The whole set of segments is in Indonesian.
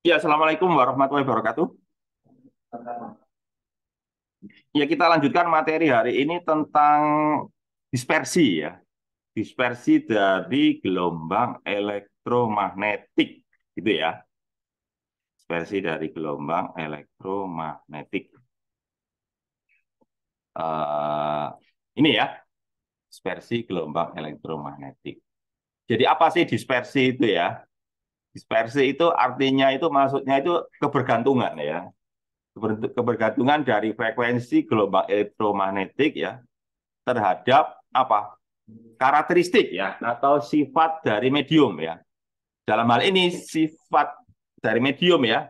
Ya, Assalamualaikum warahmatullahi wabarakatuh. Ya, kita lanjutkan materi hari ini tentang dispersi ya. Dispersi dari gelombang elektromagnetik, gitu ya. Dispersi dari gelombang elektromagnetik. Eh, ini ya, dispersi gelombang elektromagnetik. Jadi apa sih dispersi itu ya? Dispersi itu artinya itu maksudnya itu kebergantungan ya. Kebergantungan dari frekuensi gelombang elektromagnetik ya terhadap apa karakteristik ya atau sifat dari medium ya. Dalam hal ini sifat dari medium ya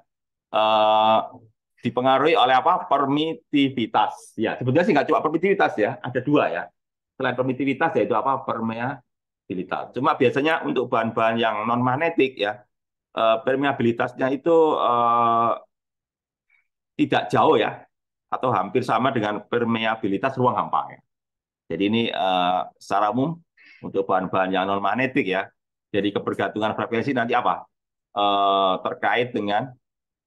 eh, dipengaruhi oleh apa permitivitas ya. Sebetulnya sih nggak cuma permitivitas ya, ada dua ya. Selain permitivitas yaitu apa permeabilitas. Cuma biasanya untuk bahan-bahan yang non magnetik ya permeabilitasnya itu tidak jauh ya atau hampir sama dengan permeabilitas ruang hampa ya. Jadi ini secara umum untuk bahan-bahan yang non magnetik ya. Jadi kebergantungan frekuensi nanti apa? Terkait dengan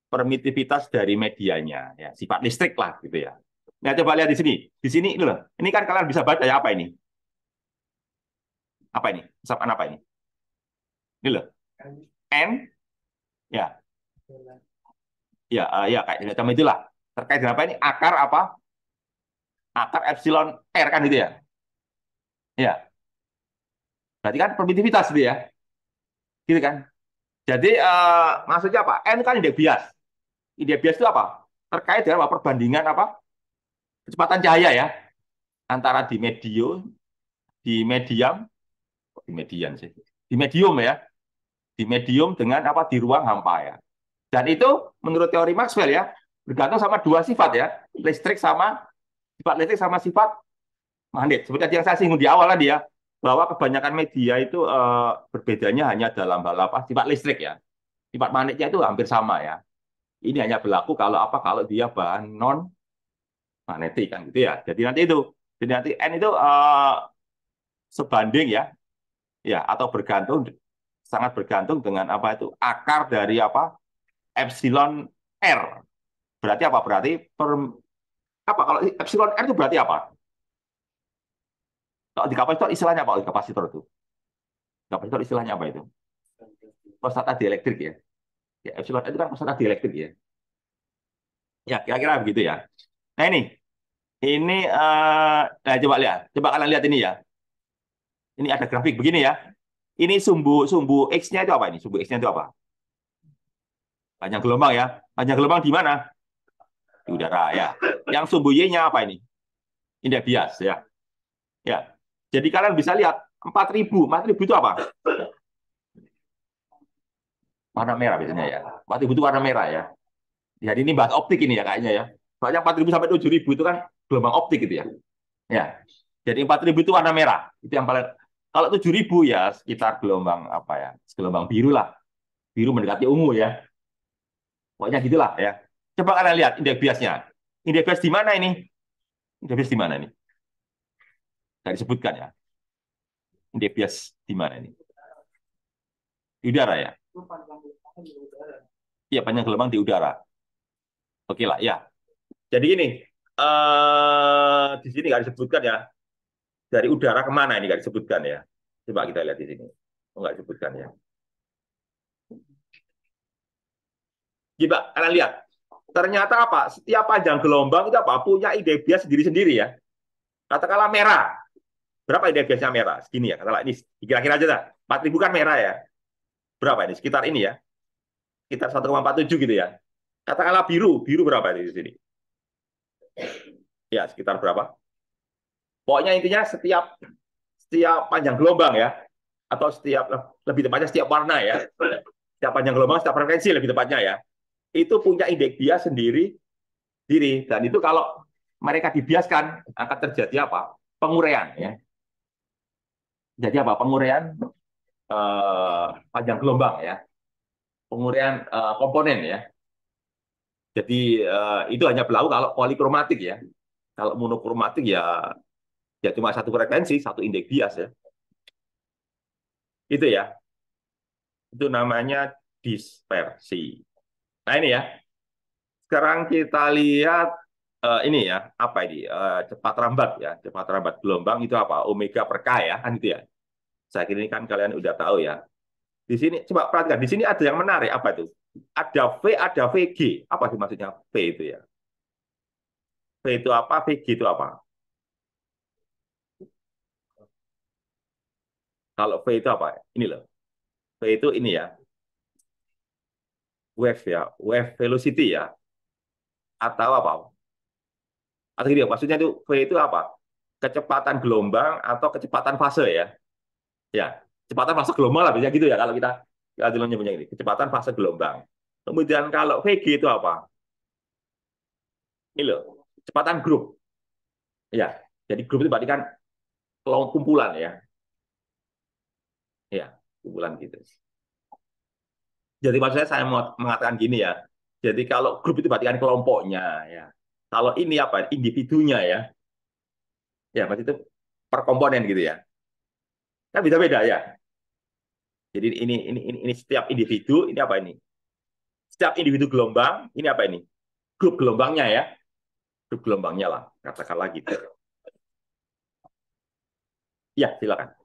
permitivitas dari medianya ya, sifat listrik lah gitu ya. Nah, coba lihat di sini. Di sini ini loh. Ini kan kalian bisa baca ya apa ini? Apa ini? Usapan apa ini? Ini loh. N ya. Ya, ya kayak semacam itulah. Terkait dengan apa ini? Akar apa? Akar epsilon R kan gitu ya. Ya. Berarti kan permitivitas gitu ya. Gitu kan? Jadi maksudnya apa? N kan indeks bias. Indeks bias itu apa? Terkait dengan apa? Perbandingan apa? Kecepatan cahaya ya antara di medium, di medium, di median sih, di medium ya, di medium dengan apa di ruang hampa ya. Dan itu menurut teori Maxwell ya bergantung sama dua sifat ya, listrik sama sifat magnet. Seperti yang saya singgung di awal tadi ya, bahwa kebanyakan media itu berbedanya hanya dalam hal apa sifat listrik ya. Sifat magnetnya itu hampir sama ya. Ini hanya berlaku kalau apa kalau dia bahan non magnetik kan gitu ya. Jadi nanti N itu sebanding ya, ya atau bergantung sangat bergantung dengan apa itu akar dari apa epsilon R. Berarti apa? Berarti apa kalau epsilon R itu berarti apa? Kalau di kapasitor istilahnya apa? Di kapasitor itu. Kapasitor istilahnya apa itu? Prostata dielektrik ya. Ya epsilon R itu kan prostata dielektrik ya. Ya kira-kira begitu ya. Nah ini nah, coba lihat, coba kalian lihat ini ya. Ini ada grafik begini ya. Ini sumbu sumbu X-nya itu apa ini? Sumbu X-nya itu apa? Panjang gelombang ya. Panjang gelombang di mana? Di udara ya. Yang sumbu Y-nya apa ini? Indeks bias ya. Ya. Jadi kalian bisa lihat 4.000. 4.000 itu apa? Warna merah biasanya ya. 4.000 itu warna merah ya. Jadi ini bahas optik ini ya kayaknya ya. Soalnya 4.000 sampai 7.000 itu kan gelombang optik gitu ya. Ya. Jadi 4.000 itu warna merah. Itu yang paling kalau 7.000 ya sekitar gelombang apa ya? Gelombang biru lah. Biru mendekati ungu ya. Pokoknya gitulah ya. Coba kalian lihat indeks biasnya. Indeks bias di mana ini? Indeks bias di mana ini? Tidak disebutkan ya. Indeks bias di mana ini? Di udara ya. Iya, panjang gelombang di udara. Oke lah, ya. Jadi ini di sini nggak disebutkan ya. Dari udara kemana ini nggak disebutkan ya. Coba kita lihat di sini. Oh, nggak disebutkan ya. Coba kalian lihat. Ternyata apa? Setiap panjang gelombang itu apa? Punya indeks bias sendiri-sendiri ya. Katakanlah merah. Berapa indeks biasnya merah? Segini ya. Katakanlah ini kira-kira aja dah. 4.000 kan merah ya. Berapa ini? Sekitar ini ya. Sekitar 1,47 gitu ya. Katakanlah biru. Biru berapa ini di sini? Ya, sekitar berapa? Pokoknya intinya setiap setiap panjang gelombang ya, atau setiap lebih tepatnya setiap warna ya, setiap panjang gelombang, setiap frekuensi lebih tepatnya ya, itu punya indeks bias sendiri diri dan itu kalau mereka dibiaskan akan terjadi apa? Penguraian ya. Jadi apa? Penguraian panjang gelombang ya, penguraian komponen ya. Jadi itu hanya berlaku kalau polikromatik ya. Kalau monokromatik ya ya cuma satu frekuensi, satu indeks bias ya. Itu ya. Itu namanya dispersi. Nah ini ya, sekarang kita lihat ini ya, apa ini? Cepat rambat ya, cepat rambat gelombang itu apa? Omega per K ya, kan gitu ya. Saya kira ini kan kalian udah tahu ya. Di sini coba perhatikan, di sini ada yang menarik apa itu? Ada V, ada VG. Apa sih maksudnya V itu ya? V itu apa? VG itu apa? Kalau V itu apa? Ini loh. V itu ini ya, wave ya, wave velocity ya, atau apa? Atau gini, maksudnya itu V itu apa? Kecepatan gelombang atau kecepatan fase ya? Ya, kecepatan fase gelombang lah, biasanya gitu ya kalau kita dulu nyebutnya ini, kecepatan fase gelombang. Kemudian kalau VG itu apa? Ini loh, kecepatan grup. Ya, jadi grup itu berarti kan kumpulan ya, ya kumpulan gitu. Jadi maksud saya mau mengatakan gini ya. Jadi kalau grup itu berarti kan kelompoknya ya. Kalau ini apa? Individunya ya. Ya, maksud itu per komponen gitu ya. Kan beda-beda ya. Jadi ini setiap individu, ini apa ini? Setiap individu gelombang, ini apa ini? Grup gelombangnya ya. Grup gelombangnya lah, katakanlah gitu. Ya, silakan.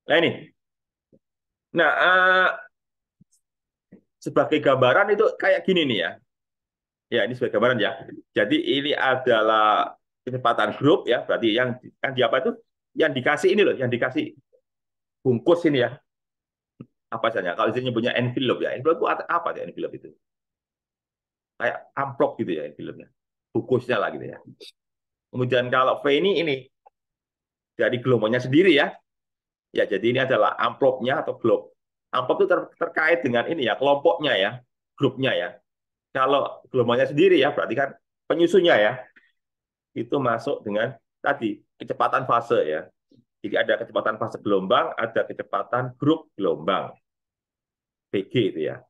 Nah ini. Nah, sebagai gambaran itu kayak gini nih ya. Ya, ini sebagai gambaran ya. Jadi ini adalah kecepatan grup ya, berarti yang di apa itu? Yang dikasih ini loh, yang dikasih bungkus ini ya. Apa saja? Kalau di sini punya envelope ya. Envelope itu apa ya envelope itu? Kayak amplop gitu ya envelope-nya. Bungkusnya lah gitu ya. Kemudian kalau V ini dari gelombangnya sendiri ya. Ya, jadi ini adalah amplopnya atau globe. Amplop itu terkait dengan ini ya, kelompoknya ya, grupnya ya. Kalau gelombangnya sendiri ya, berarti kan penyusunnya ya, itu masuk dengan tadi kecepatan fase ya. Jadi ada kecepatan fase gelombang, ada kecepatan grup gelombang, VG itu ya.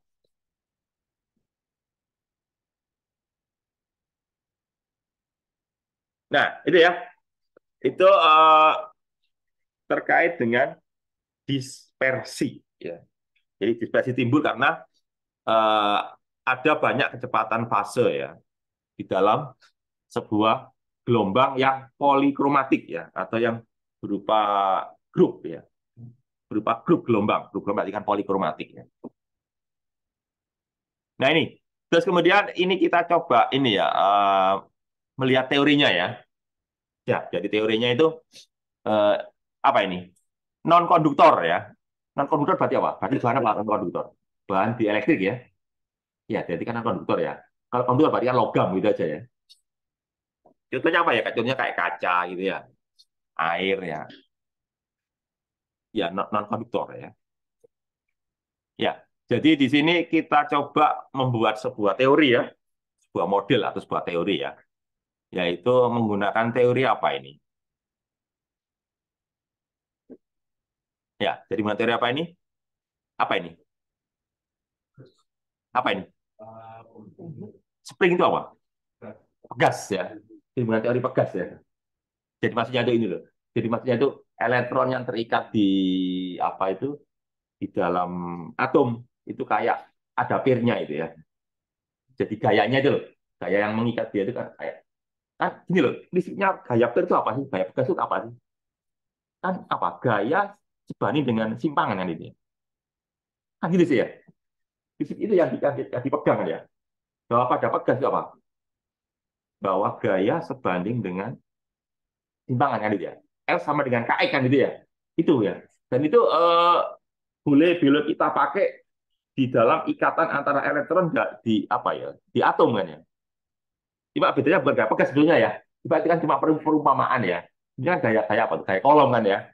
Nah, itu ya, itu terkait dengan dispersi ya. Jadi dispersi timbul karena uh, ada banyak kecepatan fase ya di dalam sebuah gelombang yang polikromatik ya atau yang berupa grup ya, berupa grup gelombang. Grup gelombang berarti kan polikromatik ya. Nah ini, terus kemudian ini kita coba ini ya melihat teorinya ya. Ya, jadi teorinya itu uh, apa ini? Non konduktor ya. Non konduktor berarti apa? Berarti bahan apa non konduktor? Bahan dielektrik ya. Ya, jadi kan non konduktor ya. Kalau konduktor berarti kan logam gitu aja ya. Contohnya apa ya? Contohnya kayak kaca gitu ya, air ya. Ya, non konduktor ya. Ya, jadi di sini kita coba membuat sebuah teori ya, sebuah model atau sebuah teori ya, yaitu menggunakan teori apa ini? Ya, jadi menggunakan teori apa ini? Apa ini? Apa ini? Spring itu apa? Pegas ya. Jadi menggunakan teori pegas ya. Jadi maksudnya itu ini loh. Jadi maksudnya itu elektron yang terikat di apa itu di dalam atom itu kayak ada pirnya itu ya. Jadi gayanya itu loh, gaya yang mengikat dia itu kan kayak kan gini loh, prinsipnya gaya pir itu apa sih? Gaya pegas itu apa sih? Kan apa gaya sebanding dengan simpangan kan ini kan gitu sih ya fisik itu yang dipegang kan ya bahwa pada pegas itu apa bahwa gaya sebanding dengan simpangan kan itu ya L sama dengan KX kan gitu ya itu ya dan itu boleh kita pakai di dalam ikatan antara elektron di apa ya di atom kan ya cuma bedanya bukan gaya pegas sebetulnya ya itu kan cuma perumpamaan ya ini kan gaya apa gaya kolom kan ya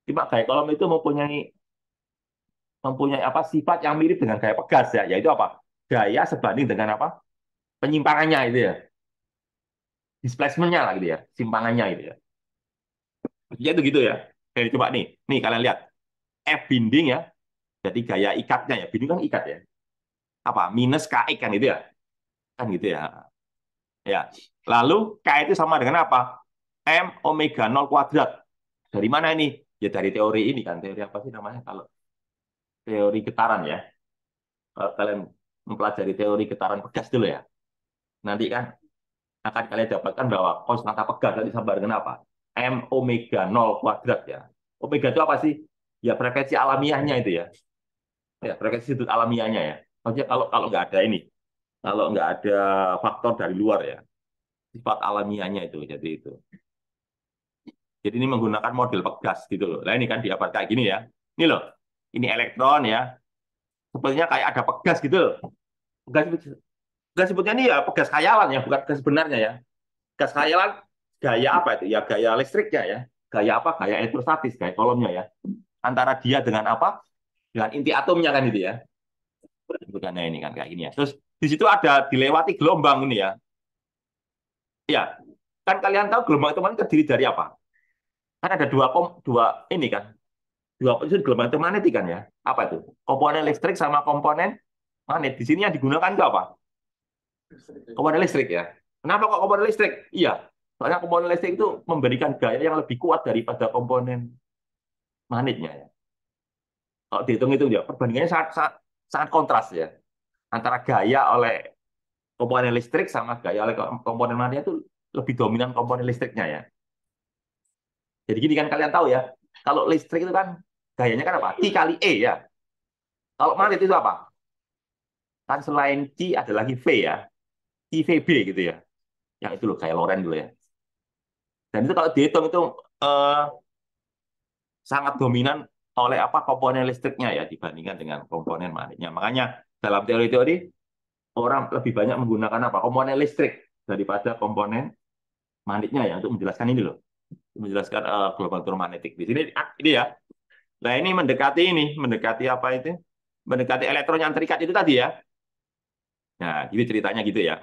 cuma gaya kolom itu mempunyai apa sifat yang mirip dengan gaya pegas ya, yaitu apa? Gaya sebanding dengan apa? Penyimpangannya itu ya, displacement-nya lah gitu ya, simpangannya itu ya. Jadi itu gitu ya. Jadi coba nih kalian lihat F binding ya, jadi gaya ikatnya ya, binding kan ikat ya. Apa? Minus KX kan itu ya, kan gitu ya. Ya. Lalu K itu sama dengan apa? M omega 0 kuadrat. Dari mana ini? Ya dari teori ini kan, teori apa sih namanya? Kalau teori getaran ya. Kalau kalian mempelajari teori getaran pegas dulu ya. Nanti kan akan kalian dapatkan bahwa konstanta pegas tadi sama dengan apa? M omega 0 kuadrat ya. Omega itu apa sih? Ya frekuensi alamiahnya itu ya. Ya, frekuensi sudut alamiahnya ya. Maksudnya kalau kalau nggak ada ini, kalau nggak ada faktor dari luar ya, sifat alamiahnya itu. Jadi itu. Jadi ini menggunakan model pegas gitu loh. Nah ini kan diapat kayak gini ya. Ini loh, ini elektron ya. Sepertinya kayak ada pegas gitu loh. Pegas, pegas sebutnya ini ya pegas khayalan ya, bukan pegas sebenarnya ya. Gas khayalan gaya apa itu? Ya gaya listriknya ya. Gaya apa? Gaya elektrostatis, gaya kolomnya ya. Antara dia dengan apa? Dengan inti atomnya kan itu ya. Bukannya ini kan kayak gini ya. Terus di situ ada dilewati gelombang ini ya. Ya, kan kalian tahu gelombang itu kan terdiri dari apa? Kan ada dua ini kan. Dua itu gelombang itu magnetik kan ya. Apa itu? Komponen listrik sama komponen magnet. Di sini yang digunakan itu apa? Komponen listrik ya. Kenapa kok komponen listrik? Iya, soalnya komponen listrik itu memberikan gaya yang lebih kuat daripada komponen magnetnya ya. Kalau dihitung itu ya, perbandingannya sangat kontras ya. Antara gaya oleh komponen listrik sama gaya oleh komponen magnet itu lebih dominan komponen listriknya ya. Jadi gini kan kalian tahu ya, kalau listrik itu kan gayanya kan apa? I kali E ya. Kalau magnet itu apa? Kan selain Q ada lagi V ya. IVB gitu ya. Yang itu loh, kayak Lorentz dulu ya. Dan itu kalau dihitung itu eh, sangat dominan oleh apa komponen listriknya ya dibandingkan dengan komponen magnetnya. Makanya dalam teori-teori orang lebih banyak menggunakan apa? Komponen listrik daripada komponen magnetnya ya untuk menjelaskan ini loh. Menjelaskan gelombang elektromagnetik. Di sini ini ya. Nah, ini mendekati apa itu? Mendekati elektron yang terikat itu tadi ya. Nah, gitu ceritanya gitu ya.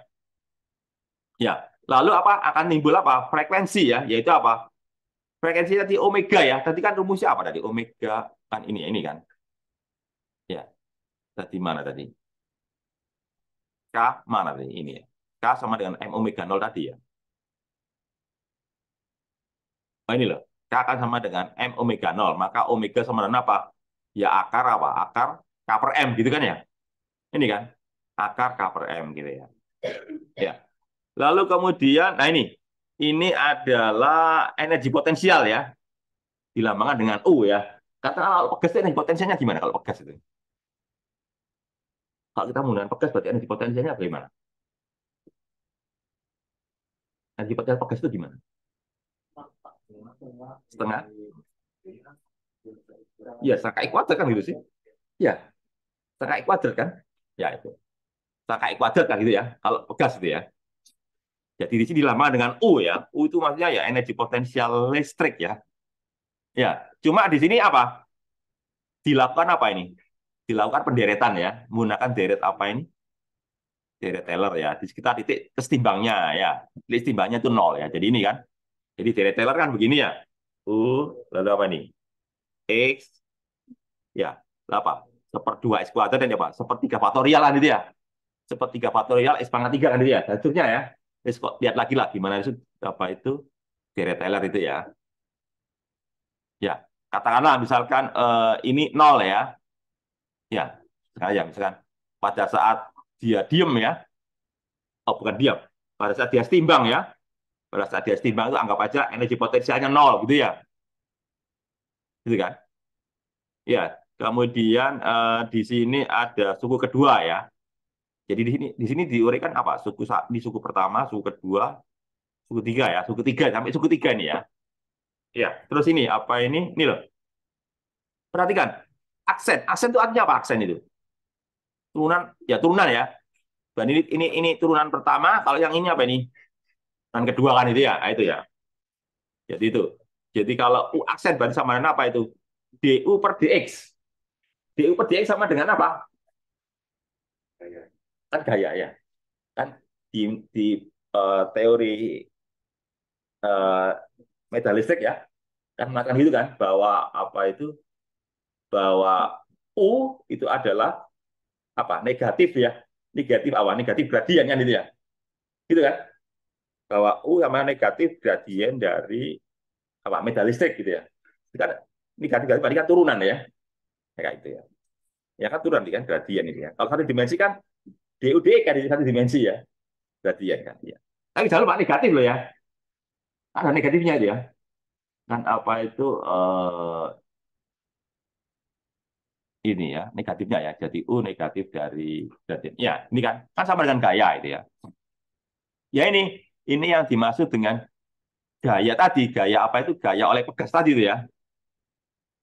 Ya, lalu apa akan timbul apa? Frekuensi ya, yaitu apa? Frekuensi tadi omega ya. Tadi kan rumusnya apa tadi? Omega kan ini kan. Ya, tadi mana tadi? K mana tadi? Ini ya. K sama dengan M omega 0 tadi ya. Oh ini loh. K akan sama dengan M omega 0. Maka omega sama dengan apa? Ya akar apa? Akar K per M gitu kan ya. Ini kan. Akar K per M gitu ya. Ya. Lalu kemudian, nah ini adalah energi potensial ya, dilambangkan dengan U ya. Katakanlah kalau pegas itu energi potensialnya gimana kalau pegas itu? Kalau kita menggunakan pegas berarti energi potensialnya bagaimana? Energi potensial pegas itu gimana? Setengah? Ya, setengah kuadrat kan gitu sih. Ya, setengah kuadrat kan? Ya itu. Setengah kuadrat kan gitu ya. Kalau pegas itu ya. Jadi di sini dilambangkan dengan U ya. U itu maksudnya ya energi potensial listrik ya. Ya, cuma di sini apa? Dilakukan apa ini? Dilakukan penderetan ya, menggunakan deret apa ini? Deret Taylor ya. Di sekitar titik kestimbangnya ya. Titik kestimbangnya itu nol ya. Jadi ini kan. Jadi deret Taylor kan begini ya. Lalu apa ini? X ya. Apa? Seperdua X kuadrat dan apa? Sepertiga faktorial kan itu ya. Sepertiga faktorial X pangkat 3 kan itu ya. Hasilnya ya. Lihat lagi lah gimana itu apa itu deret Taylor itu ya. Ya. Katakanlah misalkan ini nol ya. Ya. Misalkan pada saat dia diem ya, oh bukan diam, pada saat dia setimbang ya, pada saat dia setimbang itu anggap aja energi potensialnya nol gitu ya, gitu kan? Ya, kemudian di sini ada suku kedua ya. Jadi di sini diuraikan apa? Di suku pertama, suku kedua, suku tiga ya, suku tiga sampai suku tiga ini ya. Ya, terus ini apa ini? Ini loh. Perhatikan, aksen itu artinya apa? Aksen itu turunan ya. Dan ini turunan pertama. Kalau yang ini apa ini? Turunan kedua kan itu ya, itu ya. Jadi itu. Jadi kalau U aksen berarti sama dengan apa itu? DU per DX. DU per DX sama dengan apa? Kan gaya ya. Kan di teori uh, metalistik ya, kan makan gitu kan, bahwa apa itu? Bahwa U itu adalah apa? Negatif ya. Negatif apa? Negatif gradien kan itu ya. Gitu kan? Bahwa U sama negatif gradien dari apa? Metalistik gitu ya. Itu kan negatif berarti kan turunan ya. Kayak itu ya. Ya kan turun kan gradien ini ya. Kalau satu dimensi kan DU DE kan di satu dimensi ya. Berarti ya kan. Ya. Tapi jangan lupa negatif loh ya. Ada negatifnya itu ya. Kan apa itu ini ya negatifnya ya. Jadi U negatif dari gradien. Ya, ini kan sama dengan gaya itu ya. Ya ini yang dimaksud dengan gaya tadi, gaya apa itu? Gaya oleh pegas tadi itu ya.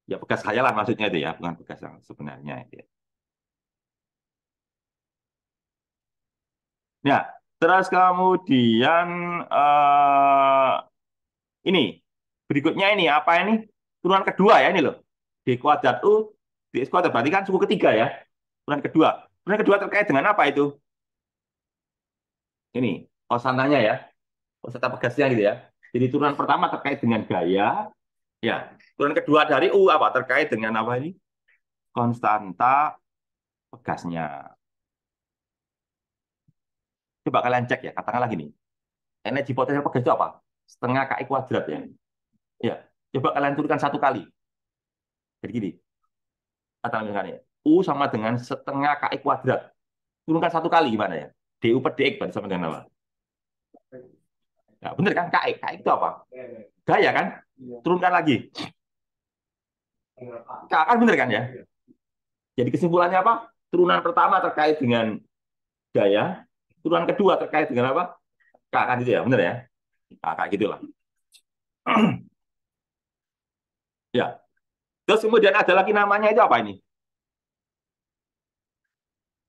Ya pegas khayalan maksudnya itu ya, bukan pegas yang sebenarnya itu ya. Ya, terus kemudian ini berikutnya ini apa ini? Turunan kedua ya ini loh. D kuadrat U dx kuadrat berarti kan suku ketiga ya. Turunan kedua. Turunan kedua terkait dengan apa itu? Ini konstantanya ya. Konstanta pegasnya gitu ya. Jadi turunan pertama terkait dengan gaya. Ya, turunan kedua dari U apa? Terkait dengan apa ini? Konstanta pegasnya. Coba kalian cek ya, katakanlah gini. Energi potensial pegas itu apa? Setengah KI kuadrat ya. Ya, coba kalian turunkan satu kali. Jadi gini, kata misalnya, U sama dengan setengah KI kuadrat. Turunkan satu kali gimana ya? DU per DX berarti sama dengan apa? Ya, bener kan? KI. KI itu apa? Gaya kan? Turunkan lagi. K kan bener kan ya? Jadi kesimpulannya apa? Turunan pertama terkait dengan gaya, turunan kedua terkait dengan apa? K kan itu ya, bener ya? Nah, kayak gitulah. Ya. Terus kemudian ada lagi namanya itu apa ini?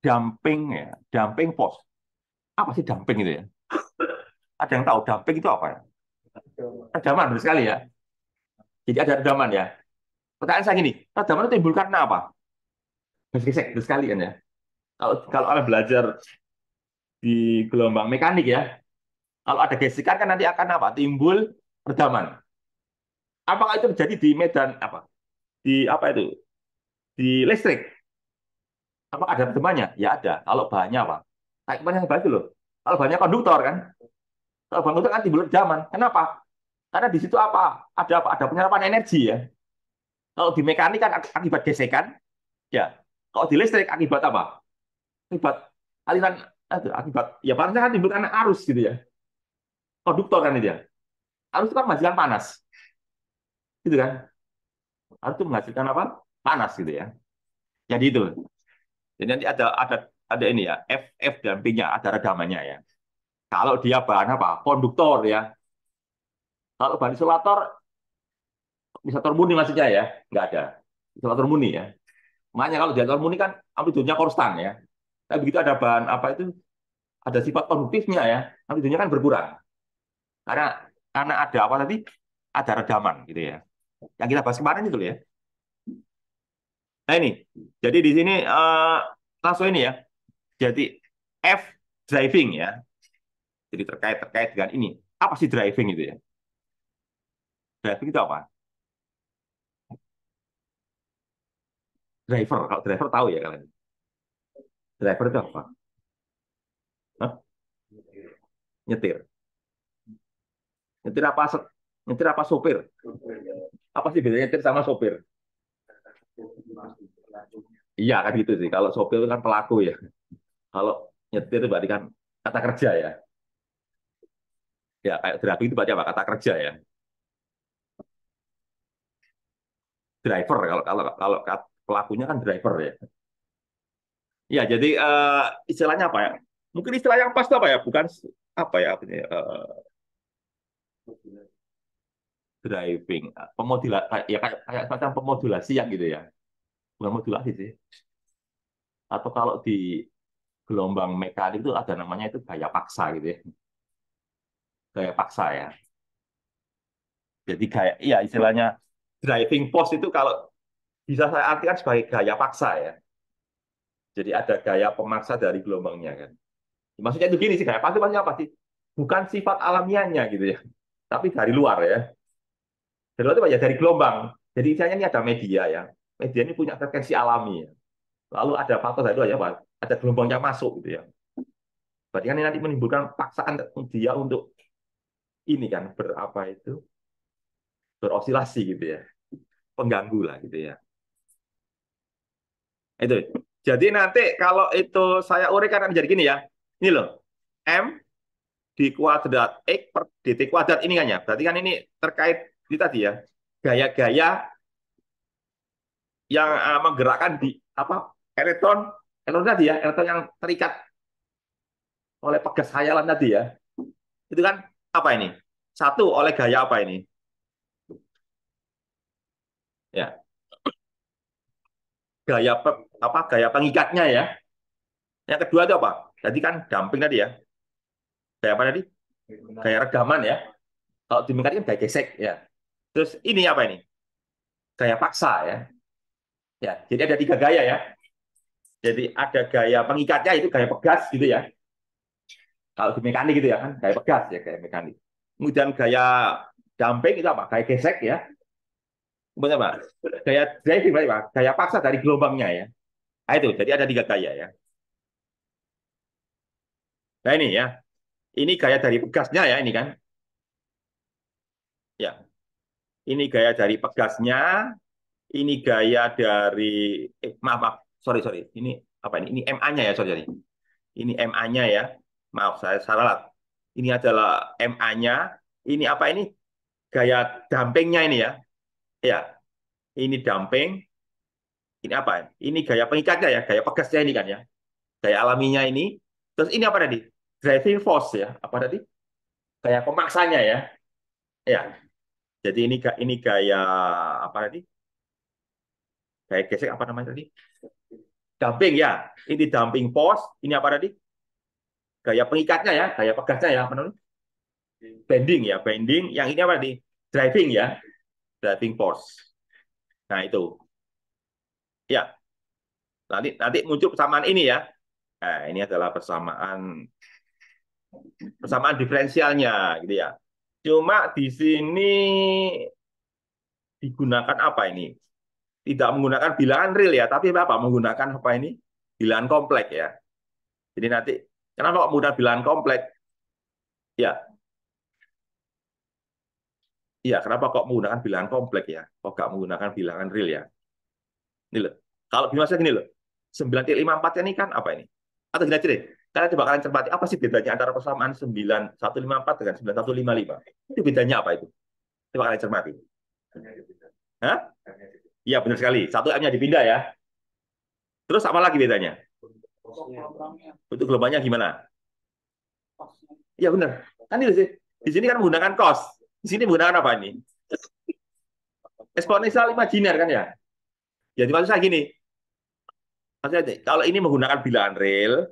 Damping ya, damping pos. Apa sih damping itu ya? Ada yang tahu damping itu apa ya? Redaman benar sekali ya. Jadi ada redaman ya. Pertanyaan saya gini, redaman itu timbul karena apa? Gesek benar sekali kan ya. Kalau kalau Anda belajar di gelombang mekanik ya, kalau ada gesekan kan nanti akan apa? Timbul redaman. Apakah itu terjadi di medan apa? Di apa itu? Di listrik? Apa ada redamannya? Ya ada. Kalau bahannya apa? Kayak kemarin yang bagus loh. Kalau bahannya konduktor kan, kalau konduktor kan timbul redaman. Kenapa? Karena di situ apa? Ada apa? Ada penyerapan energi ya. Kalau di mekanik kan akibat gesekan, ya. Kalau di listrik akibat apa? Akibat aliran akibat ya panasnya kan timbul karena arus gitu ya. Konduktor kan itu ya. Arus itu kan menghasilkan panas, gitu kan? Arus itu menghasilkan apa? Panas gitu ya. Jadi itu. Jadi nanti ada ini ya, F dan P-nya ada redamannya ya. Kalau dia bahan apa? Konduktor ya. Kalau bahan isolator, isolator murni maksudnya ya, nggak ada. Isolator murni ya. Makanya kalau di isolator murni kan amplitudenya konstan ya. Tapi begitu ada bahan apa itu, ada sifat konduktifnya ya, amplitudenya kan berkurang. Karena ada apa tadi? Ada redaman gitu ya. Yang kita bahas kemarin itu ya. Nah ini, jadi di sini langsung ini ya. Jadi F driving ya. Jadi terkait dengan ini. Apa sih driving itu ya? Driving itu apa? Driver. Kalau driver tahu ya kalian. Driver itu apa? Hah? Nyetir. Nyetir apa? Nyetir apa sopir? Apa sih bedanya nyetir sama sopir? Iya kan gitu sih. Kalau sopir itu kan pelaku ya. Kalau nyetir itu berarti kan kata kerja ya. Ya kayak driving itu berarti apa? Kata kerja ya. Driver kalau pelakunya kan driver ya. Ya jadi istilahnya apa ya? Mungkin istilah yang pas itu apa ya? Bukan apa ya? Driving, pemodulasi ya kayak semacam pemodulasi yang gitu ya. Bukan modulasi sih. Atau kalau di gelombang mekanik itu ada namanya itu gaya paksa gitu ya. Gaya paksa ya. Jadi gaya iya istilahnya driving force itu kalau bisa saya artikan sebagai gaya paksa ya. Jadi ada gaya pemaksa dari gelombangnya kan. Maksudnya itu gini sih, gaya paksa maksudnya apa sih? Bukan sifat alamiahnya gitu ya. Tapi dari luar ya. Dari luar itu apa ya dari gelombang. Jadi istilahnya ini ada media ya. Media ini punya frekuensi alami ya. Lalu ada faktor dari luar ya, Pak. Ada gelombang yang masuk gitu ya. Berarti kan ini nanti menimbulkan paksaan dia untuk ini kan berapa itu berosilasi gitu ya. Pengganggu lah gitu ya. Itu. Jadi nanti kalau itu saya uraikan akan jadi gini ya. Ini loh. M di kuadrat X per dt kuadrat ini kan ya. Berarti kan ini terkait di tadi ya. Gaya-gaya yang menggerakkan di apa elektron elektron tadi ya, elektron yang terikat oleh pegas khayalan tadi ya. Itu kan apa ini? Satu oleh gaya apa ini? Ya, gaya apa gaya pengikatnya ya. Yang kedua itu apa? Jadi kan damping tadi ya. Gaya apa tadi? Gaya regaman ya. Kalau demikian kan gaya gesek ya. Terus ini apa ini? Gaya paksa ya. Ya, jadi ada tiga gaya ya. Jadi ada gaya pengikatnya itu gaya pegas gitu ya. Kalau di mekanik gitu ya kan gaya pegas ya gaya mekanik. Kemudian gaya damping itu apa? Gaya gesek ya. Kemudian apa? Gaya driving apa? Gaya paksa dari gelombangnya ya. Nah itu, jadi ada tiga gaya ya. Nah ini ya, ini gaya dari pegasnya ya ini kan. Ya, ini gaya dari pegasnya, ini gaya dari maaf, maaf. Sorry, sorry. Ini apa ini? Ini MA-nya ya, sorry, sorry. Ini MA-nya ya. Maaf, saya salah. Ini adalah MA-nya. Ini apa ini? Gaya dampingnya ini ya. Ya, ini damping. Ini apa? Ini gaya pengikatnya ya, gaya pegasnya ini kan ya. Gaya alaminya ini. Terus ini apa tadi? Driving force ya. Apa tadi? Gaya pemaksanya ya. Ya. Jadi ini gaya apa tadi? Gaya gesek apa namanya tadi? Dumping ya. Ini dumping force. Ini apa tadi? Gaya pengikatnya ya, gaya pegasnya ya, apa namanya? Bending ya, bending. Yang ini apa tadi? Driving ya, driving force. Nah itu. Ya, nanti muncul persamaan ini ya. Nah, ini adalah persamaan diferensialnya gitu ya. Cuma di sini digunakan apa ini? Tidak menggunakan bilangan real ya, tapi apa? Menggunakan apa ini? Bilangan kompleks ya. Jadi nanti kenapa kok mudah bilangan kompleks? Ya, iya, kenapa kok menggunakan bilangan kompleks ya? Kok nggak menggunakan bilangan real ya? Ini loh. Kalau bimasnya gini loh. 9,54 ini kan apa ini? Atau gini aja deh. Kalian coba kalian cermati apa sih bedanya antara persamaan 9,154 dengan 9,155? Itu bedanya apa itu? Coba kalian cermati. Hah? Iya, benar sekali. Satu M-nya dipindah ya. Terus apa lagi bedanya? Untuk gelombangnya gimana? Iya, benar. Kan itu sih. Di sini kan menggunakan cos. Di sini menggunakan apa ini? Eksponensial imajiner kan ya? Jadi maksud saya gini, maksudnya kalau ini menggunakan bilangan real,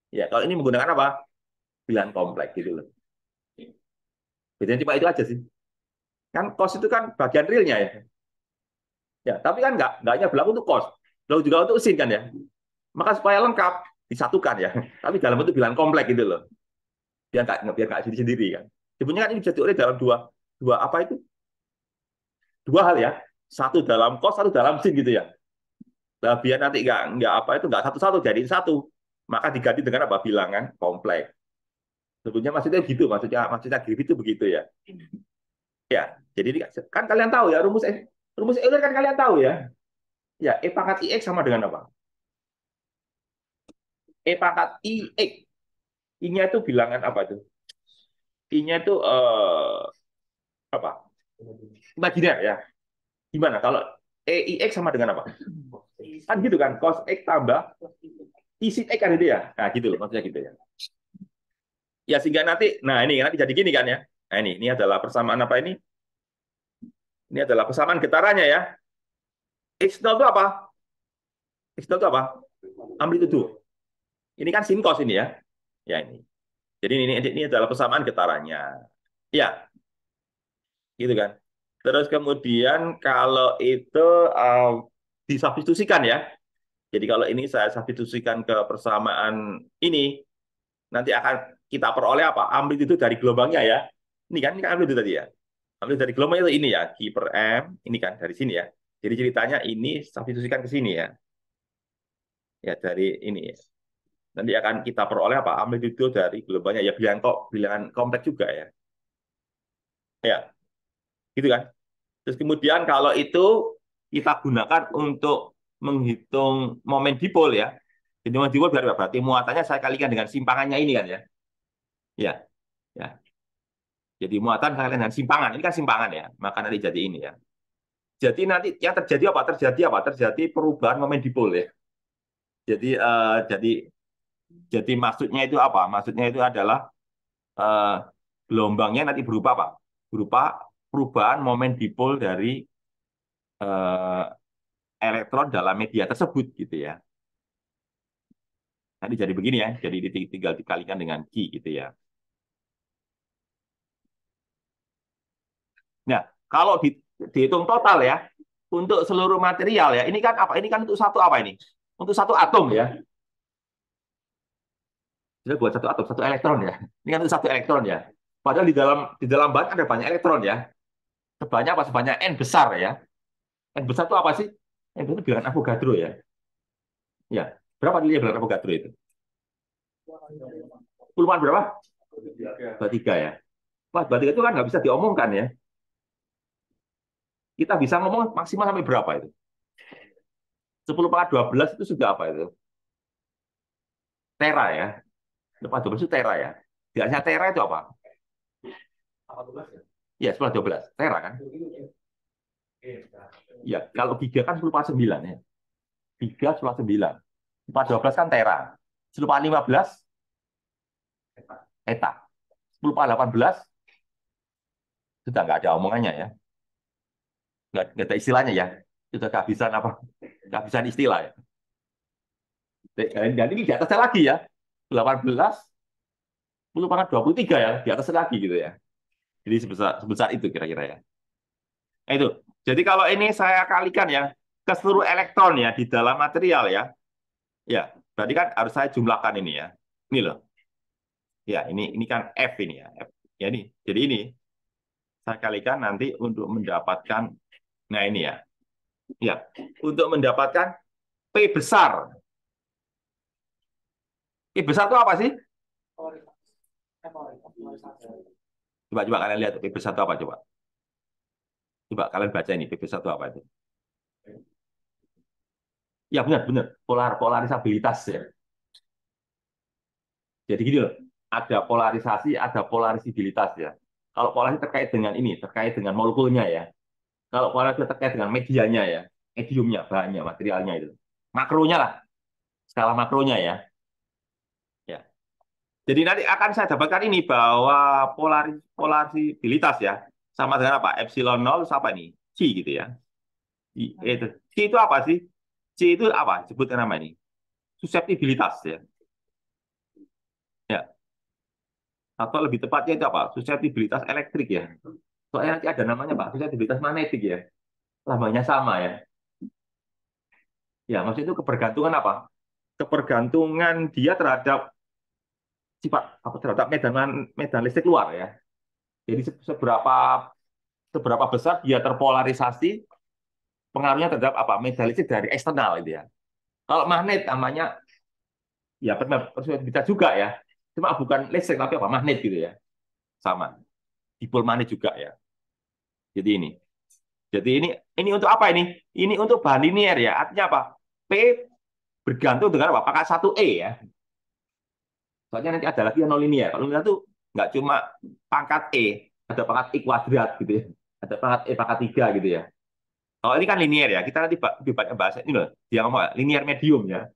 ya kalau ini menggunakan apa? Bilangan kompleks gitu loh. Bedanya cuma itu aja sih. Kan cos itu kan bagian realnya ya. Ya, tapi kan nggak hanya berlaku untuk cos, berlaku juga untuk sin kan ya. Maka supaya lengkap disatukan ya. Tapi dalam bentuk bilangan kompleks gitu loh. Biar nggak sendiri-sendiri kan. Sebenarnya kan ini bisa diurai dalam dua dua apa itu? Dua hal ya. Satu dalam cos, satu dalam sin gitu ya. Nah, biar nanti nggak apa itu nggak satu-satu jadi satu. Maka diganti dengan apa? Bilangan kompleks. Sebetulnya maksudnya gitu, maksudnya Griffith itu begitu ya. Ya, jadi kan kalian tahu ya rumus Euler kan kalian tahu ya. Ya, E pangkat IX sama dengan apa? E pangkat IX. I-nya itu bilangan apa itu? I-nya itu apa? Imajiner ya. Gimana kalau EIX sama dengan apa? Kan gitu kan, cos X tambah I sin X kan itu ya. Nah, gitu loh maksudnya gitu ya. Ya sehingga nah ini nanti jadi gini kan ya. Nah ini adalah persamaan apa ini? Ini adalah persamaan getarannya ya. X0 itu apa? X0 itu apa? Amplitudo. Ini kan sin cos ini ya. Ya ini. Jadi ini adalah persamaan getarannya. Ya, gitu kan. Terus kemudian kalau itu disubstitusikan ya. Jadi kalau ini saya substitusikan ke persamaan ini, nanti akan kita peroleh apa? Amplitudo dari gelombangnya ya. Ini kan amplitudo tadi ya. Amplitudo dari gelombang itu ini ya, Q per M, ini kan dari sini ya. Jadi ceritanya ini substitusikan ke sini ya. Ya dari ini ya. Nanti akan kita peroleh apa? Amplitudo dari gelombangnya ya bilangan kompleks juga ya. Ya, gitu kan. Terus kemudian kalau itu kita gunakan untuk menghitung momen dipol ya. Jadi momen dipol berarti muatannya saya kalikan dengan simpangannya ini kan ya. Ya, ya. Jadi muatan saya kalikan dengan simpangan. Ini kan simpangan ya. Maka nanti jadi ini ya. Jadi nanti yang terjadi apa? Terjadi apa? Terjadi perubahan momen dipol ya. Jadi jadi maksudnya itu apa? Maksudnya itu adalah eh, gelombangnya nanti berupa apa? Berupa perubahan momen dipol dari eh, elektron dalam media tersebut gitu ya. Nanti jadi begini ya. Jadi tinggal dikalikan dengan Q gitu ya. Nah, kalau dihitung total ya, untuk seluruh material ya, ini kan apa? Ini kan untuk satu apa ini? Untuk satu atom ya. Jadi buat satu atom, satu elektron ya. Ini kan untuk satu elektron ya. Padahal di dalam bahan ada banyak elektron ya. Sebanyak apa? Sebanyak N besar ya. N besar itu apa sih? N besar itu bilangan Avogadro ya. Ya. Berapa nilai bilangan Avogadro itu? Puluhan berapa? 23 ya. Wah, 23 itu kan nggak bisa diomongkan ya. Kita bisa ngomong maksimal sampai berapa itu? 10 pangkat 12 itu sudah apa itu? Tera ya. 10 pangkat 12 itu tera ya. Biasanya tera itu apa? Ya, 10 12. Tera kan? Ya, kalau giga kan 10 pangkat 9 ya. Giga 10 pangkat 9. 10 pangkat 12 kan tera. 10 pangkat 15 eta. 10 pangkat 18 sudah nggak ada omongannya ya. Nggak ada istilahnya ya. Sudah kehabisan apa? Kehabisan istilah ya. Dan ini di atasnya lagi ya. 18, 10 pangkat 23 ya. Di atasnya lagi gitu ya. Jadi sebesar itu kira-kira ya. Itu. Jadi kalau ini saya kalikan ya ke seluruh elektron ya di dalam material ya. Ya, berarti kan harus saya jumlahkan ini ya. Ini loh. Ya, ini kan F ini ya. F. Ya ini. Jadi ini saya kalikan nanti untuk mendapatkan nah ini ya. Ya, untuk mendapatkan P besar. P besar itu apa sih? Coba kalian lihat P besar itu apa coba. Coba kalian baca ini P besar itu apa itu? Ya benar polarisabilitas ya. Jadi gini loh, ada polarisasi, ada polarisabilitas ya. Kalau polarisasi terkait dengan ini, terkait dengan molekulnya ya. Kalau polarisasi terkait dengan medianya ya, mediumnya, bahannya, materialnya itu. Makronya lah, skala makronya ya. Ya. Jadi nanti akan saya dapatkan ini bahwa polarisabilitas ya sama dengan apa? Epsilon nol sama ini C gitu ya. Itu. C itu apa sih? C itu apa? Sebutkan nama ini. Suseptibilitas ya. Ya. Atau lebih tepatnya itu apa? Suseptibilitas elektrik ya. Soalnya nanti ada namanya Pak, suseptibilitas magnetik ya. Lambangnya sama ya. Ya, maksud itu kebergantungan apa? Kebergantungan dia terhadap sifat apa terhadap medan medan listrik luar ya. Jadi seberapa seberapa besar dia terpolarisasi pengaruhnya terhadap apa? Medan listrik dari eksternal itu ya. Kalau magnet namanya ya suseptibilitas juga ya. Cuma bukan listrik tapi apa? Magnet gitu ya. Sama. Dipol magnet juga ya. Jadi ini. Jadi ini untuk apa ini? Ini untuk bahan linier ya. Artinya apa? P bergantung dengan apa? Pangkat 1E ya. Soalnya nanti ada lagi yang non linear. Kalau linear itu nggak cuma pangkat E, ada pangkat E kuadrat gitu ya. Ada pangkat E pangkat 3 gitu ya. Kalau ini kan linear ya. Kita nanti lebih banyak bahas ini loh. Dia ngomong linear medium ya.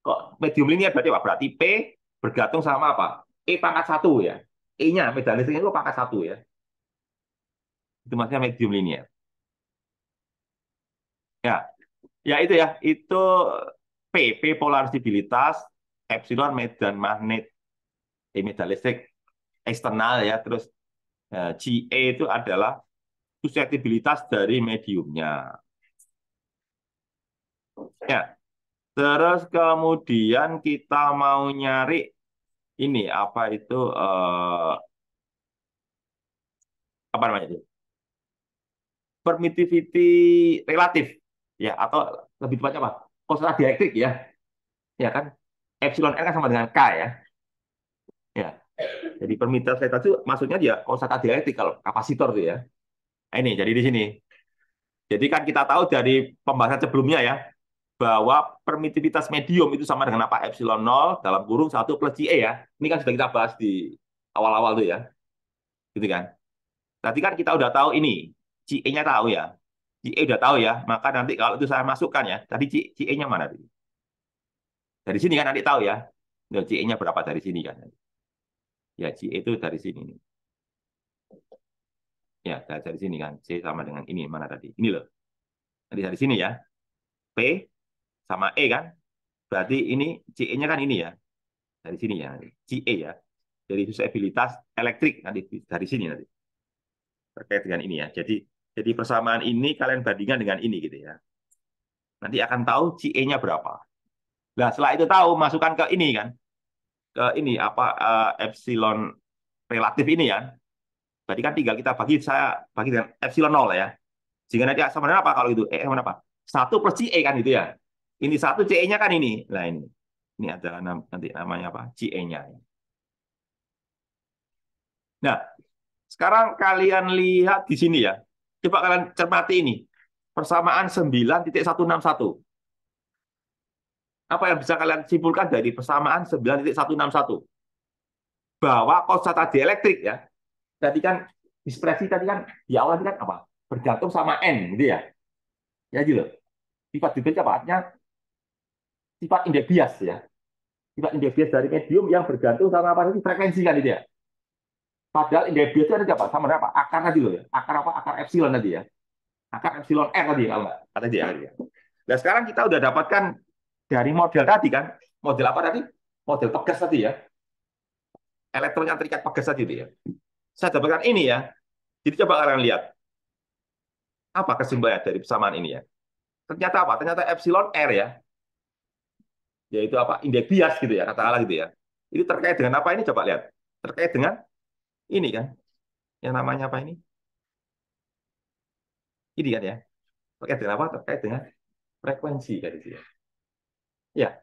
Kok medium linear berarti apa? Berarti P bergantung sama apa? E pangkat 1 ya. E-nya, medan listriknya itu pangkat 1 ya. Itu maksudnya medium linear. Ya, ya itu ya. Itu P polarisabilitas, epsilon medan magnet, medan listrik eksternal ya. Terus GA itu adalah susceptibilitas dari mediumnya. Ya, terus kemudian kita mau nyari ini apa itu apa namanya itu? Permittivity relatif ya atau lebih tepatnya apa? Konstanta dielektrik ya. Ya kan? Epsilon R kan sama dengan K ya. Ya. Jadi permittivitas relatif itu maksudnya dia konstanta dielektrik kalau kapasitor tuh ya. Nah, ini jadi di sini. Jadi kan kita tahu dari pembahasan sebelumnya ya, bahwa permitivitas medium itu sama dengan apa? Epsilon 0 dalam kurung 1 plus CE ya. Ini kan sudah kita bahas di awal-awal tuh ya. Gitu kan. Tadi kan kita udah tahu ini. CE-nya tahu ya. CE udah tahu ya. Maka nanti kalau itu saya masukkan ya. Tadi CE-nya mana? Dari sini kan nanti tahu ya. CE-nya berapa dari sini kan. Ya, CE itu dari sini. Ya, dari sini kan. C sama dengan ini. Mana tadi? Ini loh. Nanti dari sini ya. P sama E kan. Berarti ini CE-nya kan ini ya. Dari sini ya. CE ya. Jadi susceptibilitas elektrik nanti dari sini nanti. Terkait dengan ini ya. Jadi persamaan ini kalian bandingkan dengan ini gitu ya. Nanti akan tahu CE-nya berapa. Nah, setelah itu tahu, masukkan ke ini kan. Ke ini apa epsilon relatif ini ya. Berarti kan tinggal kita saya bagi dengan epsilon 0 ya. Sehingga nanti sama dengan apa kalau itu? Sama apa? 1 plus CE kan itu ya. Ini 1 CE-nya kan ini. Nah ini. Ini adalah nanti namanya apa? CE-nya. Nah, sekarang kalian lihat di sini ya. Coba kalian cermati ini. Persamaan 9.161. Apa yang bisa kalian simpulkan dari persamaan 9.161? Bahwa konstanta dielektrik ya. Tadi kan dispersi tadi kan di awal tadi kan apa? Bergantung sama N gitu ya. Ya gitu. Sifat differential apa? Artinya sifat indeks bias ya. Sifat indeks bias dari medium yang bergantung sama apa tadi frekuensi kan itu ya. Padahal indeks bias itu ada apa? Sama dengan apa? Akar tadi loh ya. Akar apa? Akar epsilon tadi ya. Akar epsilon R tadi kalau nggak. Kata dia. Nah sekarang kita udah dapatkan dari model tadi kan. Model apa tadi? Model pegas tadi ya. Elektron yang terikat pegas tadi itu ya. Saya dapatkan ini ya. Jadi coba kalian lihat. Apa kesimpulannya dari persamaan ini ya? Ternyata apa? Ternyata epsilon R ya. Yaitu apa? Indeks bias gitu ya. Katakanlah gitu ya. Itu terkait dengan apa ini? Coba lihat. Terkait dengan ini kan. Yang namanya apa ini? Ini kan ya. Terkait dengan apa? Terkait dengan frekuensi dari dia. Ya,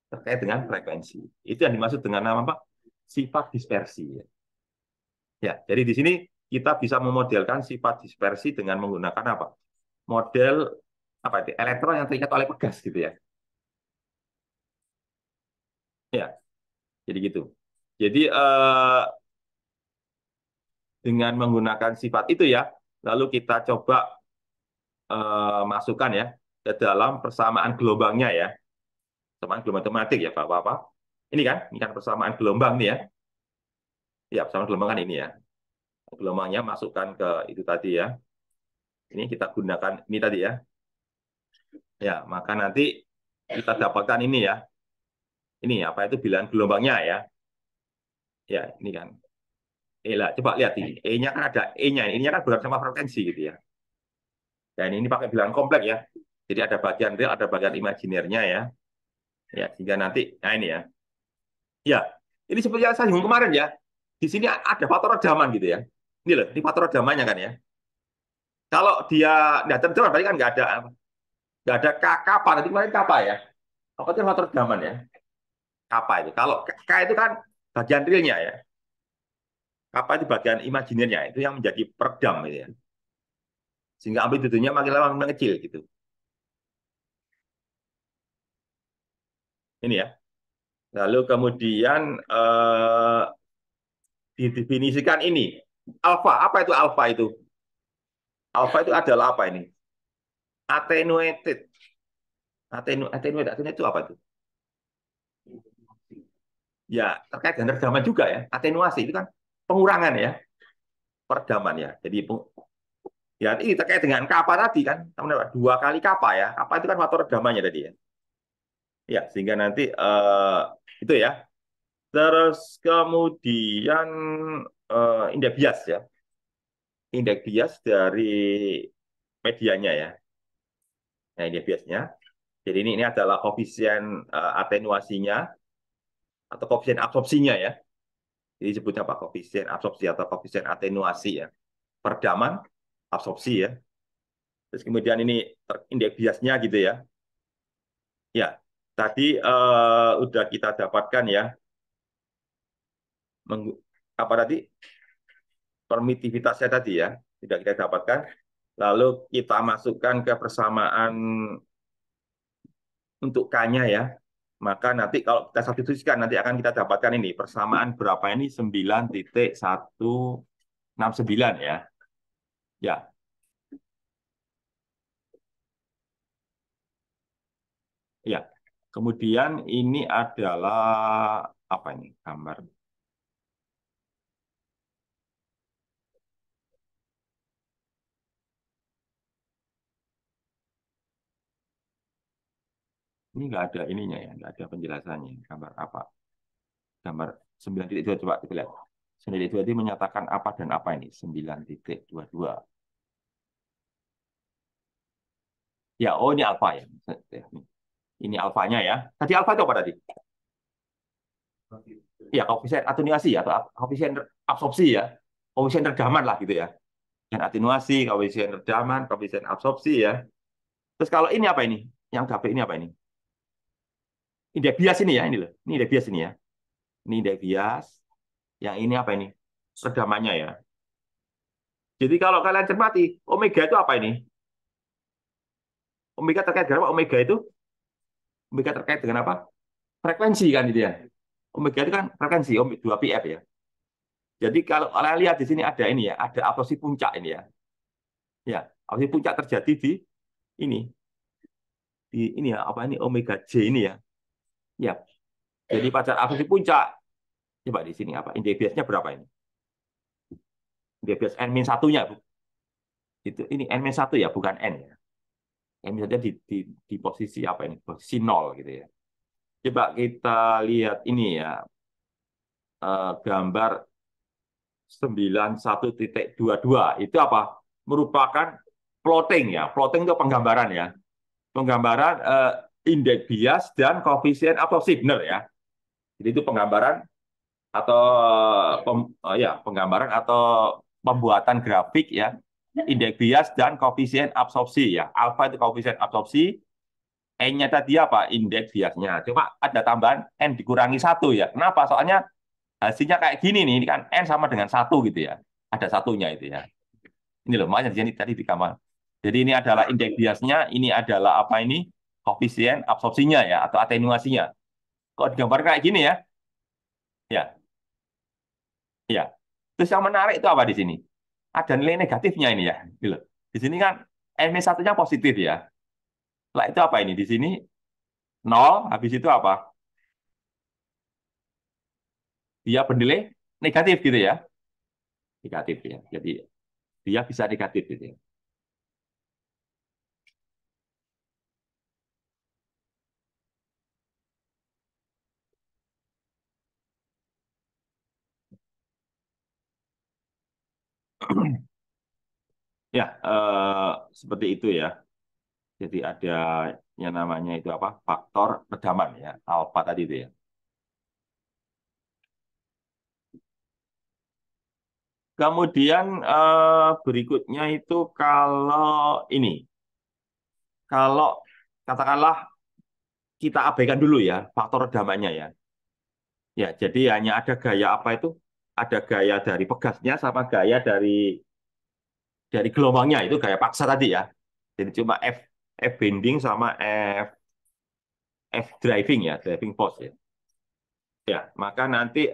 terkait dengan frekuensi. Itu yang dimaksud dengan nama apa? Sifat dispersi. Ya, jadi di sini kita bisa memodelkan sifat dispersi dengan menggunakan apa? Model apa itu? Elektron yang terikat oleh pegas gitu ya. Ya, jadi gitu. Jadi dengan menggunakan sifat itu ya, lalu kita coba masukkan ya ke dalam persamaan gelombangnya ya. Persamaan gelombang matematik ya, Bapak-Bapak. Ini kan persamaan gelombang nih ya. Ya, persamaan gelombang kan ini ya. Gelombangnya masukkan ke itu tadi ya. Ini kita gunakan ini tadi ya. Ya, maka nanti kita dapatkan ini ya. Ini apa itu bilangan gelombangnya ya. Ya, ini kan. Lah, coba lihat ini. E-nya kan ada E-nya. E-nya kan berarti sama frekuensi gitu ya. Dan ini pakai bilangan kompleks ya. Jadi ada bagian real, ada bagian imajinernya ya. Ya, sehingga nanti, nah ini ya. Ya, ini seperti yang saya singgung kemarin ya. Di sini ada faktor redaman gitu ya. Ini loh, ini faktor redamannya kan ya. Kalau dia nggak terjemah, berarti kan nggak ada kappa. Nanti kemarin kappa ya. Apa itu faktor redaman ya? Kappa itu. Kalau K itu kan bagian realnya ya. Kappa itu bagian imajinernya. Itu yang menjadi peredam gitu ya. Sehingga amplitudonya makin lama makin kecil gitu. Ini ya. Lalu kemudian didefinisikan ini. Alfa, apa itu alfa itu? Alfa itu adalah apa ini? Attenuated. Attenuated itu apa itu? Ya, terkait dengan redaman juga ya. Atenuasi itu kan pengurangan ya, peredaman ya. Jadi ya ini terkait dengan kappa tadi kan, 2 kali kappa ya. Kappa itu kan faktor redamannya tadi ya. Ya, sehingga nanti itu ya. Terus kemudian indeks bias ya. Indeks bias dari medianya ya. Nah, indeks biasnya. Jadi ini adalah koefisien atenuasinya atau koefisien absorpsinya ya. Jadi disebutnya apa? Koefisien absorpsi atau koefisien atenuasi ya. Peredaman, absorpsi ya. Terus kemudian ini indeks biasnya gitu ya. Ya, tadi udah kita dapatkan ya. Apa tadi? Permitivitasnya tadi ya. Tidak kita dapatkan. Lalu kita masukkan ke persamaan untuk K-nya ya. Maka nanti kalau kita substitusikan nanti akan kita dapatkan ini persamaan berapa ini 9,169 ya. Ya, ya. Kemudian ini adalah apa ini gambar? Ini nggak ada ininya ya, nggak ada penjelasannya. Gambar apa? Gambar 9,22 coba kita lihat. 9,22 itu menyatakan apa dan apa ini? 9,22. Ya, oh ini alfa ya. Ini alfanya ya. Tadi alfa itu apa tadi? Ya, koefisien atenuasi atau koefisien absorpsi ya. Koefisien redaman lah gitu ya. Dan atenuasi, koefisien redaman, koefisien absorpsi ya. Terus kalau ini apa ini? Yang KB ini apa ini? Indeks bias ini ya, ini loh. Ini indeks bias ini ya. Ini indeks bias. Yang ini apa ini? Redamannya ya. Jadi kalau kalian cermati, omega itu apa ini? Omega terkait dengan apa? Omega terkait dengan apa? Frekuensi kan itu ya. Omega itu kan frekuensi, 2πf ya. Jadi kalau kalian lihat di sini ada ini ya, ada absorpsi puncak ini ya. Ya, absorpsi puncak terjadi ini, di ini ya, apa ini omega J ini ya. Ya, jadi pada absorpsi puncak, coba di sini apa? Indeks biasnya berapa ini? Indeks bias N-1-nya itu ini N-1 ya, bukan N ya. N-1 di posisi apa ini? Posisi 0 gitu ya. Coba kita lihat ini ya, gambar 91,22 itu apa? Merupakan plotting ya. Plotting itu penggambaran ya. Penggambaran indeks bias dan koefisien absorpsi benar ya. Jadi itu penggambaran atau penggambaran atau pembuatan grafik ya. Indeks bias dan koefisien absorpsi ya. Alfa itu koefisien absorpsi, N-nya tadi apa? Indeks biasnya. Cuma ada tambahan N dikurangi satu ya. Kenapa? Soalnya hasilnya kayak gini nih, ini kan N sama dengan satu gitu ya. Ada satunya itu ya. Ini loh, makanya di sini tadi di kamar. Jadi ini adalah indeks biasnya, ini adalah apa ini? Koefisien absorpsinya ya, atau atenuasinya. Kok digambar kayak gini ya? Ya, ya. Terus yang menarik itu apa di sini? Ada nilai negatifnya ini ya. Gitu. Di sini kan N-1-nya positif ya. Lah itu apa ini? Di sini nol, habis itu apa? Dia bernilai negatif gitu ya. Negatif ya. Jadi dia bisa negatif gitu ya. Ya, seperti itu ya. Jadi ada yang namanya itu apa? Faktor redaman ya, alfa tadi itu ya. Kemudian berikutnya itu kalau ini, kalau katakanlah kita abaikan dulu ya faktor redamannya ya. Ya, jadi hanya ada gaya apa itu? Ada gaya dari pegasnya sama gaya dari gelombangnya itu gaya paksa tadi ya. Jadi cuma F bending sama F driving ya, driving force ya. Ya, maka nanti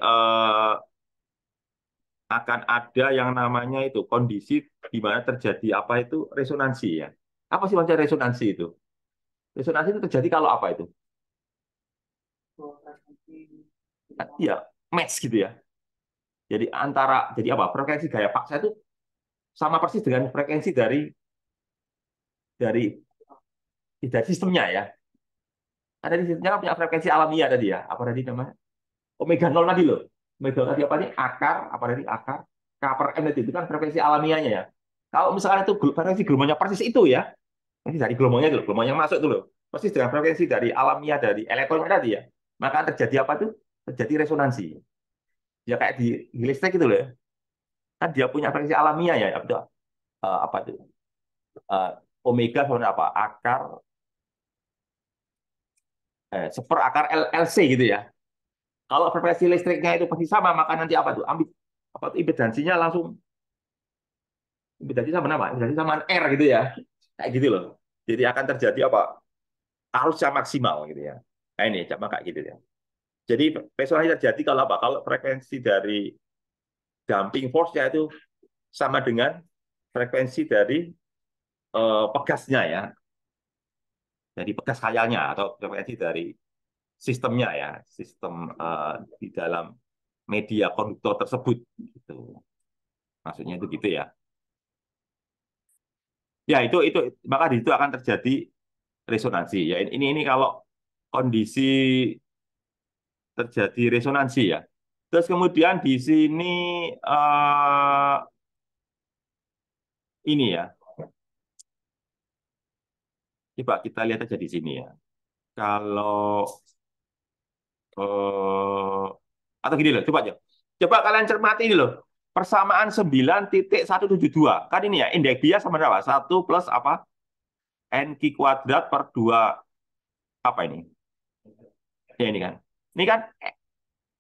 akan ada yang namanya itu kondisi di mana terjadi apa itu resonansi ya. Apa sih maksudnya resonansi itu? Resonansi itu terjadi kalau apa itu? Ya, match gitu ya. Jadi apa? Frekuensi gaya paksa itu sama persis dengan frekuensi dari dari sistemnya ya. Ada di sistemnya kan punya frekuensi alamiah tadi ya. Apa tadi namanya? Omega nol tadi loh. Omega nol tadi apa nih? Apa tadi akar K per M itu kan frekuensi alamiahnya ya. Kalau misalkan itu frekuensi gelombangnya persis itu ya, ini dari gelombangnya itu, gelombang yang masuk itu loh. Persis dengan frekuensi dari alamiah dari elektronnya tadi ya. Maka terjadi apa tuh? Terjadi resonansi. Ya kayak di listrik itu loh ya. Kan dia punya frekuensi alamiah ya. Apa itu? Eh, Omega sama apa? Seper akar LC gitu ya. Kalau frekuensi listriknya itu pasti sama, maka nanti apa tuh? Ambil apa tuh impedansinya langsung impedansi sama apa? Impedansi sama R gitu ya. Kayak gitu loh. Jadi akan terjadi apa? arusnya maksimal gitu ya. Nah ini coba kayak gitu ya. Jadi resonansi terjadi kalau apa? Kalau frekuensi dari damping force-nya itu sama dengan frekuensi dari pegasnya ya, dari pegas khayalnya atau frekuensi dari sistemnya ya, sistem di dalam media konduktor tersebut gitu. Maksudnya itu gitu ya. Ya itu maka di situ akan terjadi resonansi ya. Ini kalau kondisi terjadi resonansi ya. Terus kemudian di sini eh, ini ya. Coba kita lihat aja di sini ya. Kalau atau gini loh, coba aja. Coba kalian cermati ini loh. Persamaan 9,172. Kan ini ya, indeks bias sama berapa? 1 plus apa? N Q kuadrat per 2 apa ini? Ya ini kan. Ini kan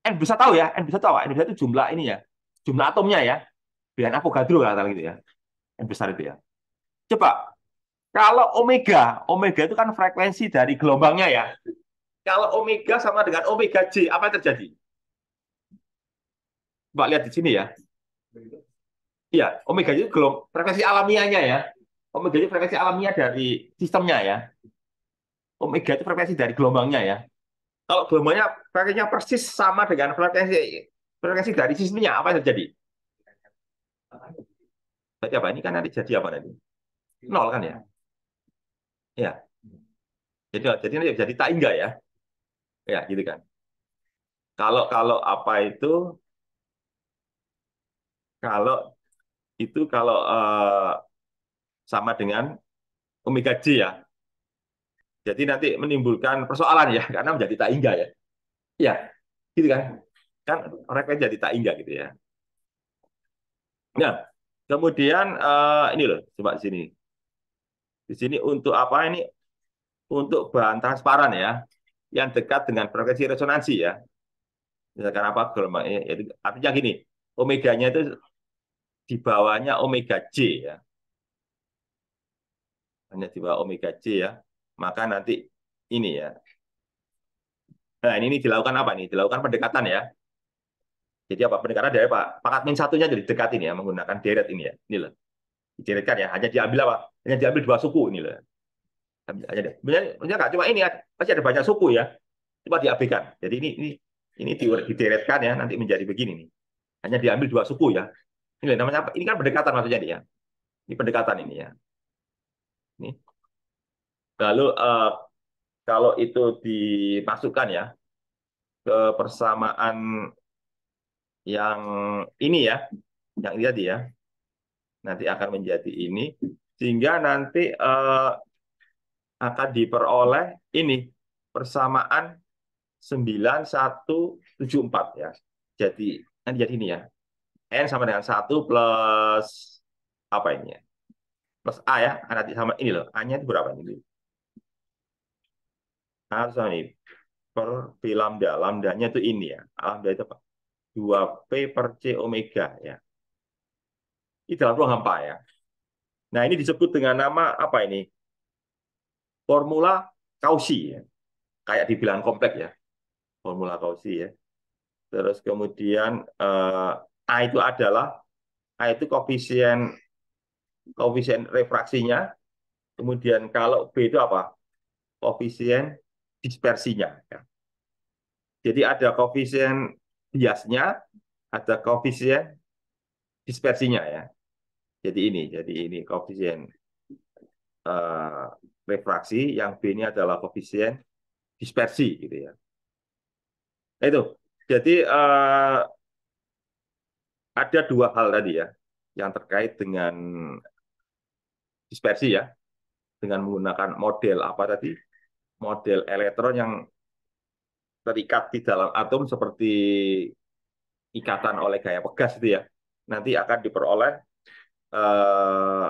N bisa tahu ya, N bisa tahu. N bisa itu jumlah ini ya. Jumlah atomnya ya. Dengan Avogadro kata gitu ya. N besar itu ya. Coba kalau omega, omega itu kan frekuensi dari gelombangnya ya. Kalau omega sama dengan omega J, apa yang terjadi? Coba lihat di sini ya. Iya, omega itu frekuensi alamiahnya ya. Omega itu frekuensi alamiah dari sistemnya ya. Omega itu frekuensi dari gelombangnya ya. Kalau gelombangnya frekuensinya persis sama dengan frekuensi frekuensi dari sistemnya, apa yang terjadi? Berarti apa? Ini kan nanti jadi apa nanti? Nol kan ya? Ya. Jadi nanti jadi tak enggak ya? Ya, gitu kan. Kalau kalau apa itu? Kalau itu kalau sama dengan omega J ya. Jadi nanti menimbulkan persoalan ya, karena menjadi tak hingga ya. Iya, gitu kan. Kan mereka jadi tak hingga gitu ya. Nah, kemudian ini loh, coba di sini. Di sini untuk apa ini? Untuk bahan transparan ya, yang dekat dengan frekuensi resonansi ya. Misalkan apa gelombang ya, artinya gini, omeganya itu di bawahnya omega J ya. Hanya di bawah omega J ya. Maka nanti ini ya. Nah, ini dilakukan apa nih? Dilakukan pendekatan ya. Jadi apa pendekatan dari Pak pangkat min satunya jadi dekatin ya menggunakan deret ini ya. Ini loh. Dideretkan ya. Hanya diambil apa? Hanya diambil dua suku ini loh. Hanya sebenarnya nggak cuma ini ya. Pasti ada banyak suku ya. Coba diabaikan. Jadi ini dideretkan ya. Nanti menjadi begini nih. Hanya diambil dua suku ya. Ini loh, namanya apa? Ini kan pendekatan maksudnya nih ya. Ini pendekatan ini ya. Ini. Lalu kalau itu dimasukkan ya ke persamaan yang ini ya, yang ini tadi ya, nanti akan menjadi ini, sehingga nanti akan diperoleh ini persamaan 9,174 ya. Jadi nanti jadi ini ya, N sama dengan 1 plus apa ini ya, plus A ya, nanti sama ini loh, A-nya itu berapa ini? A sama ini, per P lambda, lambdanya itu ini ya, lambda itu apa? 2P per C omega ya. Ini dalam ruang hampa ya. Nah, ini disebut dengan nama apa ini? Formula Cauchy ya. Kayak dibilang kompleks ya. Formula Cauchy ya. Terus kemudian A itu adalah A itu koefisien koefisien refraksinya. Kemudian kalau B itu apa? Koefisien dispersinya ya. Jadi ada koefisien biasnya, ada koefisien dispersinya ya. Jadi ini koefisien eh, refraksi, yang B ini adalah koefisien dispersi gitu ya. Nah, itu. Jadi ada dua hal tadi ya yang terkait dengan dispersi ya, dengan menggunakan model apa tadi? Model elektron yang terikat di dalam atom seperti ikatan oleh gaya pegas itu ya. Nanti akan diperoleh eh,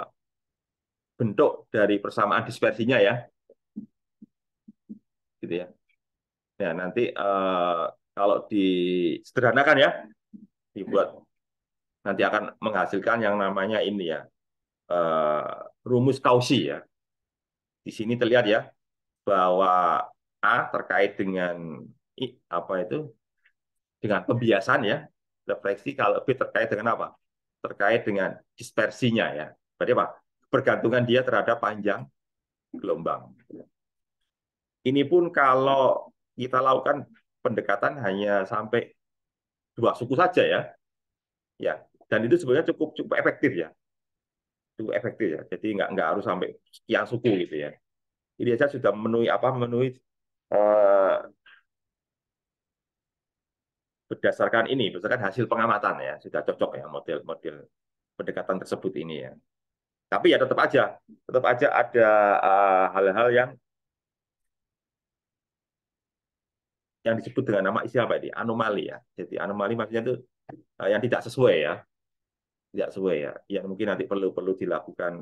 bentuk dari persamaan dispersinya ya, gitu ya. Ya nanti kalau disederhanakan ya, dibuat nanti akan menghasilkan yang namanya ini ya, rumus Cauchy ya. Di sini terlihat ya, bahwa A terkait dengan apa itu dengan pembiasan ya refleksi, kalau B terkait dengan apa? Terkait dengan dispersinya ya. Berarti apa? Bergantungan dia terhadap panjang gelombang. Ini pun kalau kita lakukan pendekatan hanya sampai dua suku saja ya, ya. Dan itu sebenarnya cukup cukup efektif ya, cukup efektif ya. Jadi nggak harus sampai sekian suku gitu ya. Ini saja sudah memenuhi apa? Memenuhi eh, berdasarkan hasil pengamatan ya, sudah cocok ya model-model pendekatan tersebut ini ya. Tapi ya tetap aja ada hal-hal yang disebut dengan nama istilah apa ini? Anomali ya. Jadi anomali maksudnya itu yang tidak sesuai ya, tidak sesuai ya. Yang mungkin nanti perlu perlu dilakukan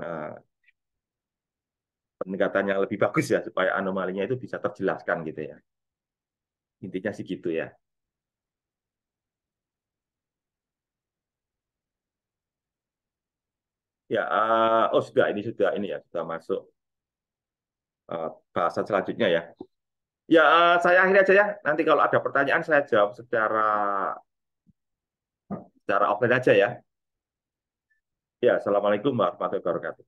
pendekatan yang lebih bagus ya supaya anomalinya itu bisa terjelaskan gitu ya. Intinya sih gitu ya. Ya, oh sudah ini ya sudah masuk bahasan selanjutnya ya. Ya, saya akhiri aja ya. Nanti kalau ada pertanyaan saya jawab secara offline aja ya. Ya, assalamualaikum warahmatullahi wabarakatuh.